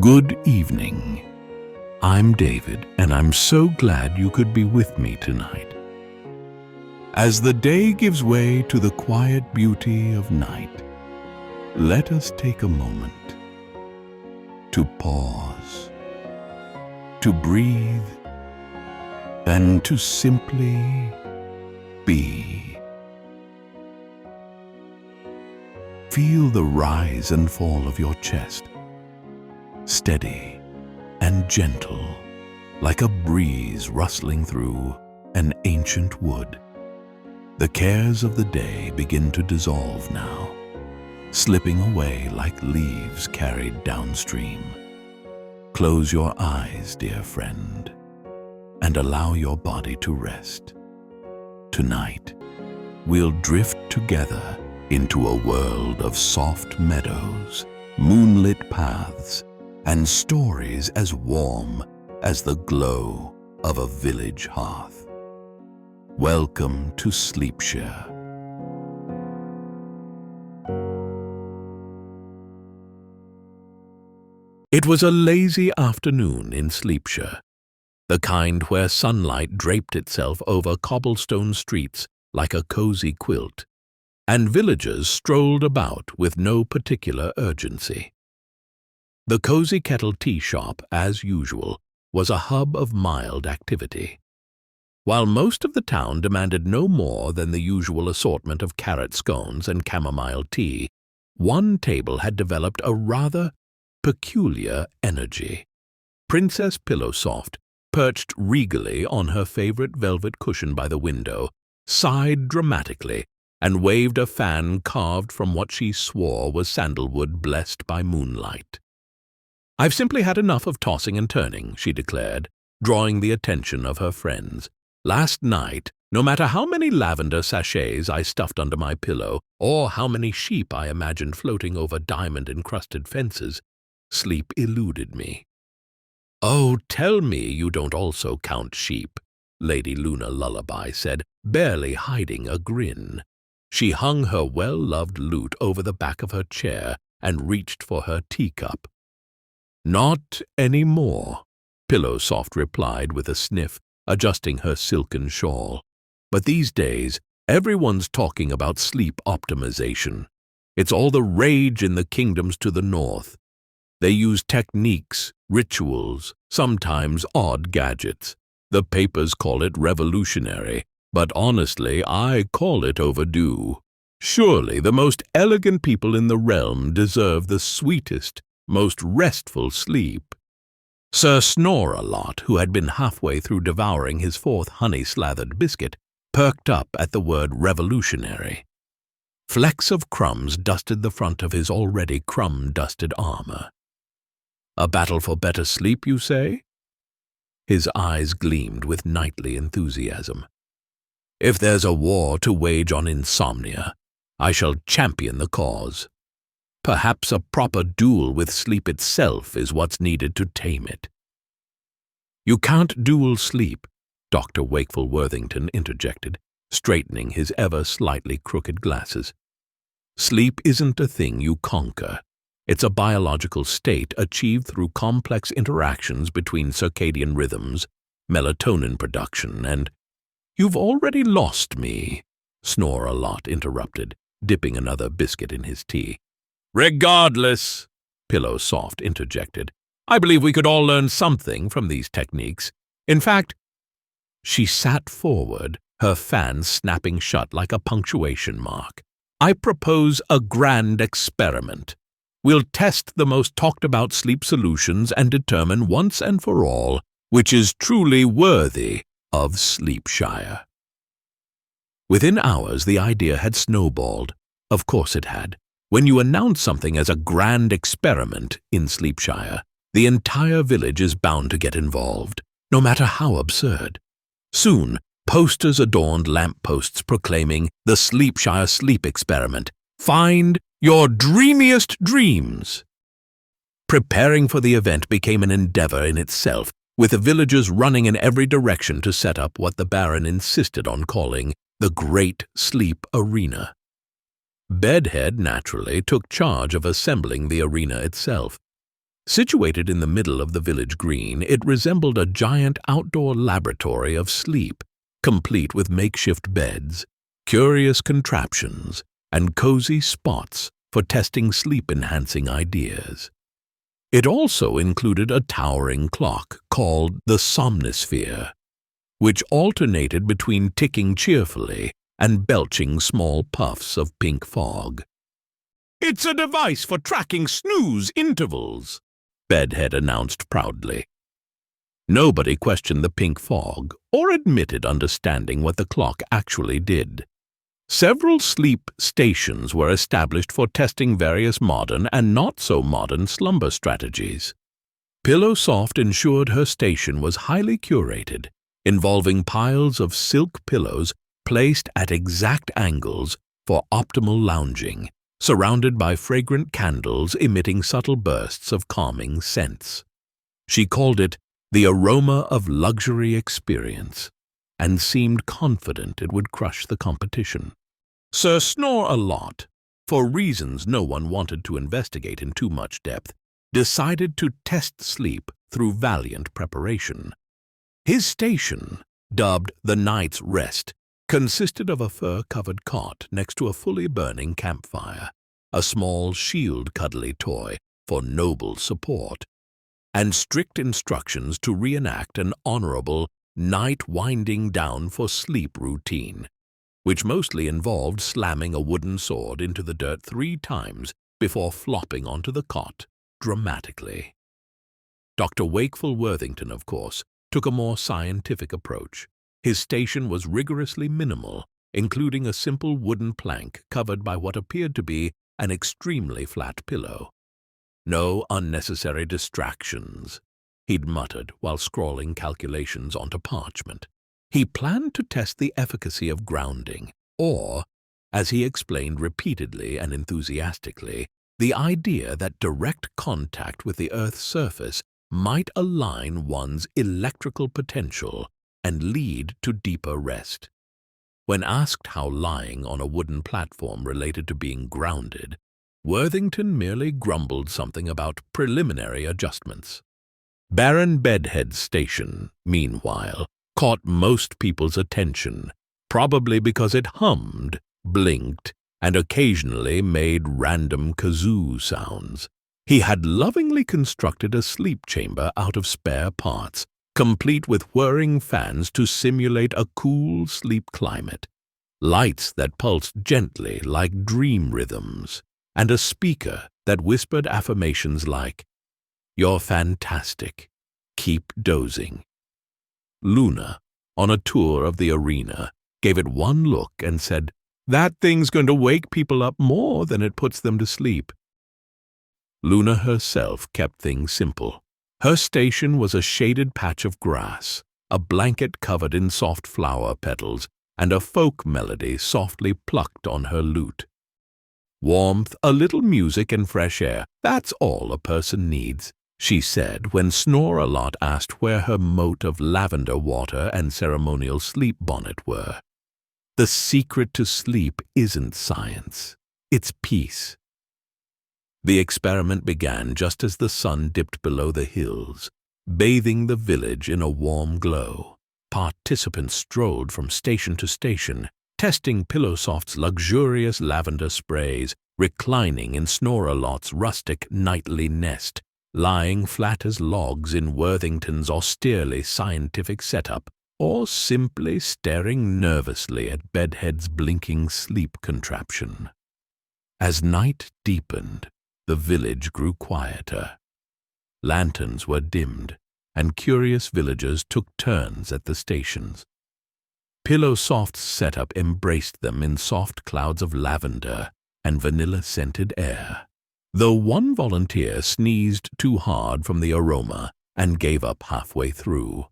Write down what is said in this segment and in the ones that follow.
Good evening. I'm David, and I'm so glad you could be with me tonight. As the day gives way to the quiet beauty of night, let us take a moment to pause, to breathe, and to simply be. Feel the rise and fall of your chest, steady and gentle, like a breeze rustling through an ancient wood. The cares of the day begin to dissolve now, slipping away like leaves carried downstream. Close your eyes, dear friend, and allow your body to rest. Tonight, we'll drift together into a world of soft meadows, moonlit paths, and stories as warm as the glow of a village hearth. Welcome to Sleepshire. It was a lazy afternoon in Sleepshire, the kind where sunlight draped itself over cobblestone streets like a cozy quilt, and villagers strolled about with no particular urgency. The Cozy Kettle Tea Shop, as usual, was a hub of mild activity. While most of the town demanded no more than the usual assortment of carrot scones and chamomile tea, one table had developed a rather peculiar energy. Princess Pillowsoft, perched regally on her favorite velvet cushion by the window, sighed dramatically and waved a fan carved from what she swore was sandalwood blessed by moonlight. "I've simply had enough of tossing and turning," she declared, drawing the attention of her friends. "Last night, no matter how many lavender sachets I stuffed under my pillow, or how many sheep I imagined floating over diamond-encrusted fences, sleep eluded me." "Oh, tell me you don't also count sheep," Lady Luna Lullaby said, barely hiding a grin. She hung her well-loved lute over the back of her chair and reached for her teacup. "Not any more," Pillowsoft replied with a sniff, adjusting her silken shawl. "But these days, everyone's talking about sleep optimization. It's all the rage in the kingdoms to the north. They use techniques, rituals, sometimes odd gadgets. The papers call it revolutionary, but honestly, I call it overdue. Surely the most elegant people in the realm deserve the sweetest, most restful sleep." Sir Snore-a-Lot, who had been halfway through devouring his fourth honey-slathered biscuit, perked up at the word revolutionary. Flecks of crumbs dusted the front of his already crumb-dusted armor. "A battle for better sleep, you say?" His eyes gleamed with knightly enthusiasm. "If there's a war to wage on insomnia, I shall champion the cause. Perhaps a proper duel with sleep itself is what's needed to tame it." "You can't duel sleep," Dr. Wakeful Worthington interjected, straightening his ever slightly crooked glasses. "Sleep isn't a thing you conquer. It's a biological state achieved through complex interactions between circadian rhythms, melatonin production, and—" "You've already lost me," Snore-a-Lot interrupted, dipping another biscuit in his tea. "Regardless," Pillowsoft interjected, "I believe we could all learn something from these techniques. In fact—" She sat forward, her fan snapping shut like a punctuation mark. "I propose a grand experiment. We'll test the most talked-about sleep solutions and determine once and for all which is truly worthy of Sleepshire." Within hours, the idea had snowballed. Of course it had. When you announce something as a grand experiment in Sleepshire, the entire village is bound to get involved, no matter how absurd. Soon, posters adorned lampposts proclaiming the Sleepshire Sleep Experiment. Find your dreamiest dreams. Preparing for the event became an endeavor in itself, with the villagers running in every direction to set up what the Baron insisted on calling the Great Sleep Arena. Bedhead naturally took charge of assembling the arena itself. Situated in the middle of the village green, it resembled a giant outdoor laboratory of sleep, complete with makeshift beds, curious contraptions, and cozy spots for testing sleep-enhancing ideas. It also included a towering clock called the somnisphere, which alternated between ticking cheerfully and belching small puffs of pink fog. "It's a device for tracking snooze intervals," Bedhead announced proudly. Nobody questioned the pink fog or admitted understanding what the clock actually did. Several sleep stations were established for testing various modern and not-so-modern slumber strategies. Pillowsoft ensured her station was highly curated, involving piles of silk pillows placed at exact angles for optimal lounging, surrounded by fragrant candles emitting subtle bursts of calming scents. She called it the aroma of luxury experience, and seemed confident it would crush the competition. Sir Snore-a-Lot, for reasons no one wanted to investigate in too much depth, decided to test sleep through valiant preparation. His station, dubbed the Night's Rest, consisted of a fur-covered cot next to a fully burning campfire, a small shield cuddly toy for noble support, and strict instructions to reenact an honorable night winding down for sleep routine, which mostly involved slamming a wooden sword into the dirt 3 times before flopping onto the cot dramatically. Dr. Wakeful Worthington, of course, took a more scientific approach. His station was rigorously minimal, including a simple wooden plank covered by what appeared to be an extremely flat pillow. "No unnecessary distractions," he'd muttered while scrawling calculations onto parchment. He planned to test the efficacy of grounding, or, as he explained repeatedly and enthusiastically, the idea that direct contact with the Earth's surface might align one's electrical potential and lead to deeper rest. When asked how lying on a wooden platform related to being grounded, Worthington merely grumbled something about preliminary adjustments. Baron Bedhead's station, meanwhile, caught most people's attention, probably because it hummed, blinked, and occasionally made random kazoo sounds. He had lovingly constructed a sleep chamber out of spare parts, complete with whirring fans to simulate a cool sleep climate, lights that pulsed gently like dream rhythms, and a speaker that whispered affirmations like, "You're fantastic. Keep dozing." Luna, on a tour of the arena, gave it one look and said, "That thing's going to wake people up more than it puts them to sleep." Luna herself kept things simple. Her station was a shaded patch of grass, a blanket covered in soft flower petals, and a folk melody softly plucked on her lute. "Warmth, a little music, and fresh air, that's all a person needs," she said when Snore-a-Lot asked where her moat of lavender water and ceremonial sleep bonnet were. "The secret to sleep isn't science, it's peace." The experiment began just as the sun dipped below the hills, bathing the village in a warm glow. Participants strolled from station to station, testing Pillowsoft's luxurious lavender sprays, reclining in Snore-a-Lot's rustic nightly nest, lying flat as logs in Worthington's austerely scientific setup, or simply staring nervously at Bedhead's blinking sleep contraption. As night deepened, the village grew quieter. Lanterns were dimmed, and curious villagers took turns at the stations. Pillowsoft's setup embraced them in soft clouds of lavender and vanilla-scented air, though one volunteer sneezed too hard from the aroma and gave up halfway through.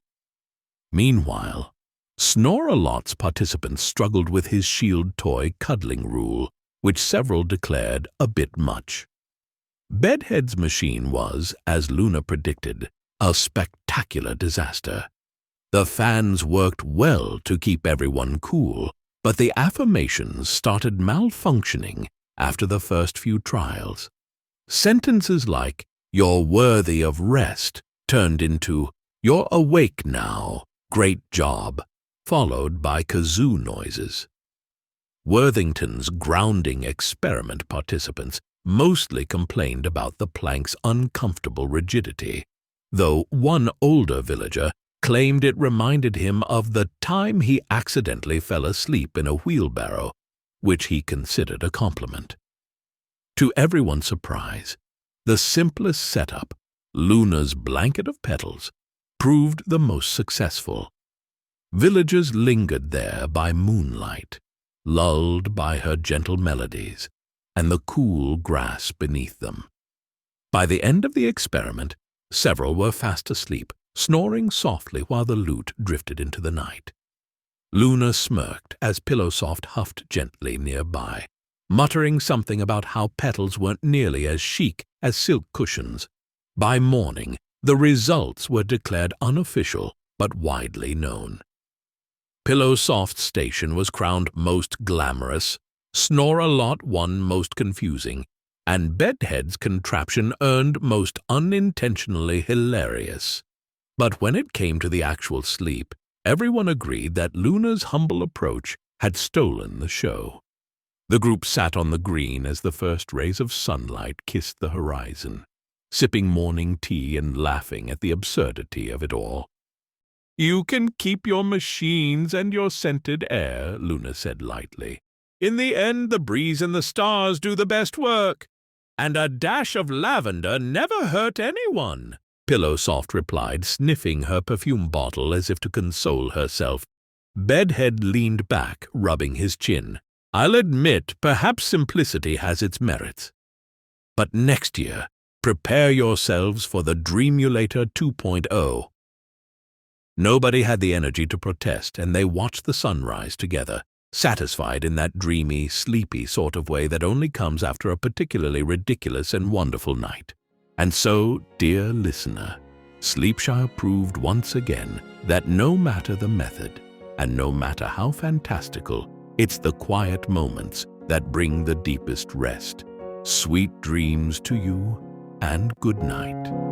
Meanwhile, Snore-a-Lot's participants struggled with his shield toy cuddling rule, which several declared a bit much. Bedhead's machine was, as Luna predicted, a spectacular disaster. The fans worked well to keep everyone cool, but the affirmations started malfunctioning after the first few trials. Sentences like, "You're worthy of rest" turned into "You're awake now, great job," followed by kazoo noises. Worthington's grounding experiment participants mostly complained about the plank's uncomfortable rigidity, though one older villager claimed it reminded him of the time he accidentally fell asleep in a wheelbarrow, which he considered a compliment. To everyone's surprise, the simplest setup, Luna's blanket of petals, proved the most successful. Villagers lingered there by moonlight, lulled by her gentle melodies and the cool grass beneath them. By the end of the experiment, several were fast asleep, snoring softly while the lute drifted into the night. Luna smirked as Pillowsoft huffed gently nearby, muttering something about how petals weren't nearly as chic as silk cushions. By morning, the results were declared unofficial but widely known. Pillowsoft's station was crowned most glamorous, Snore-a-Lot won most confusing, and Bedhead's contraption earned most unintentionally hilarious. But when it came to the actual sleep, everyone agreed that Luna's humble approach had stolen the show. The group sat on the green as the first rays of sunlight kissed the horizon, sipping morning tea and laughing at the absurdity of it all. "You can keep your machines and your scented air," Luna said lightly. "In the end, the breeze and the stars do the best work, and a dash of lavender never hurt anyone." Pillowsoft replied, sniffing her perfume bottle as if to console herself. Bedhead leaned back, rubbing his chin. "I'll admit, perhaps simplicity has its merits. But next year, prepare yourselves for the Dreamulator 2.0. Nobody had the energy to protest, and they watched the sunrise together, satisfied in that dreamy, sleepy sort of way that only comes after a particularly ridiculous and wonderful night. And so, dear listener, Sleepshire proved once again that no matter the method, and no matter how fantastical, it's the quiet moments that bring the deepest rest. Sweet dreams to you, and good night.